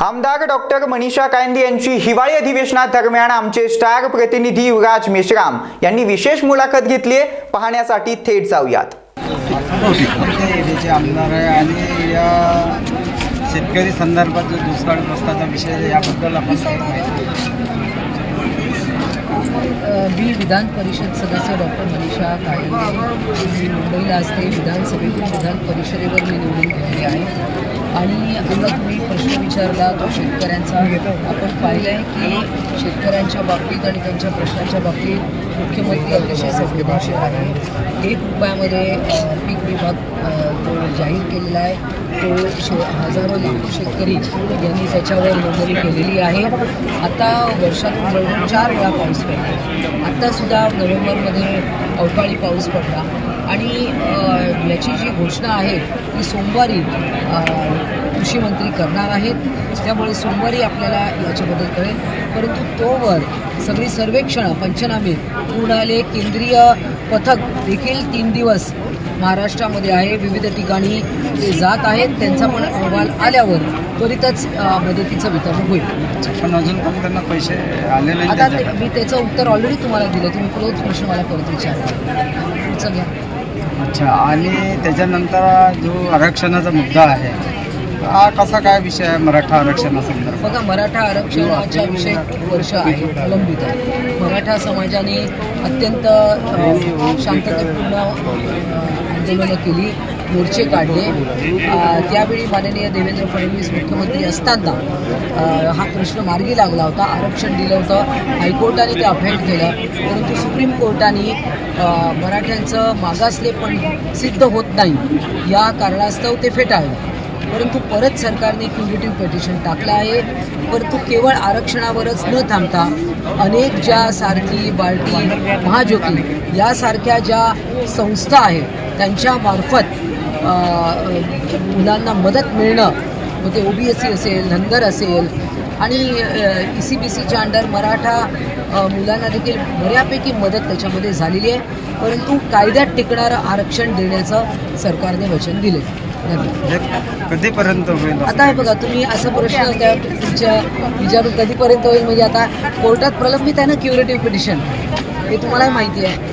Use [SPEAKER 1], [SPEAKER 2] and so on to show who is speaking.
[SPEAKER 1] आमदार डॉक्टर मनीषा कायंदे यांची हिवाळी अधिवेशनात दरम्यान आमचे स्टार प्रतिनिधी युवराज मेश्राम यांनी विशेष मुलाखत घेतली आहे। पाहण्यासाठी थेट जाऊयात।
[SPEAKER 2] आमदार आहे आणि या शेतकरी संदर्भात जो दुष्काळग्रस्ताचा विषय याबद्दल आपण
[SPEAKER 3] मी विधान परिषद सदस्य डॉक्टर मनीषा कायंदे मुंबईला असते। विधानसभेतून विधान परिषदेवर मी निवडून गेलेली आहे आणि आता तुम्ही प्रश्न विचारला तो शेतकऱ्यांचा। आपण पाहिलं आहे की शेतकऱ्यांच्या बाबतीत आणि त्यांच्या प्रश्नांच्या बाबतीत मुख्यमंत्री अतिशय संवेदनशील आहे। 1 रुपयामध्ये पीक विमा जो जाहीर केलेला आहे तो हजारो लाखो शेतकरी यांनी त्याच्यावर नोंदणी केलेली आहे। आता वर्षातून जवळजवळ 4 वेळा पाऊस पडला। आत्तासुद्धा नोव्हेंबरमध्ये अवकाळी पाऊस पडला आणि याची जी घोषणा आहे ती सोमवारी कृषी मंत्री करणार आहेत। त्यामुळे सोमवारी आपल्याला याच्याबद्दल कळेल, परंतु तोवर सगळी सर्वेक्षणं पंचनामे पूर्ण आले। केंद्रीय पथक देखील 3 दिवस महाराष्ट्रामध्ये आहे, विविध ठिकाणी ते जात आहेत। त्यांचा पण अहवाल आल्यावर त्वरितच मदतीचं वितरण होईल।
[SPEAKER 2] पण अजून पण त्यांना पैसे आले नाही।
[SPEAKER 3] आता मी त्याचं उत्तर ऑलरेडी तुम्हाला दिलं, तुम्ही तोच प्रश्न मला परत विचारला, पुढचं घ्या।
[SPEAKER 2] अच्छा, आणि त्याच्यानंतर जो आरक्षणाचा मुद्दा आहे हा कसा काय विषय आहे मराठा आरक्षणासंदर्भात?
[SPEAKER 3] बघा, मराठा आरक्षणाचा विषय खूप वर्ष आहे, प्रलंबित आहे। मराठा समाजाने अत्यंत शांततापूर्ण आंदोलनं केली, मोर्चे काढले। त्यावेळी माननीय देवेंद्र फडणवीस मुख्यमंत्री असताना हा प्रश्न मार्गी लागला होता, आरक्षण दिलं होतं। हायकोर्टाने ते अपहेड केलं, परंतु सुप्रीम कोर्टाने मराठ्यांचं मागासलेपण सिद्ध होत नाही या कारणास्तव ते फेटाळलं। परंतु परत सरकारने क्युरेटिव्ह पिटिशन टाकलं आहे, परंतु केवळ आरक्षणावरच न थांबता अनेक ज्या सारथी, बार्टी, महाज्योती यासारख्या ज्या संस्था आहेत त्यांच्यामार्फत मुलांना मदत मिळणं, मग ते OBC असेल, धनगर असेल आणि ECBCच्या अंडर मराठा मुलांना देखील बऱ्यापैकी मदत त्याच्यामध्ये झालेली आहे। परंतु कायद्यात टिकणारं आरक्षण देण्याचं सरकारने वचन दिले।
[SPEAKER 2] कधीपर्यंत होईल?
[SPEAKER 3] आता हे बघा, तुम्ही असं प्रश्न तुमच्या विचारून कधीपर्यंत होईल म्हणजे आता कोर्टात प्रलंबित आहे ना क्युरेटिव्ह पिटिशन, हे तुम्हाला माहिती आहे।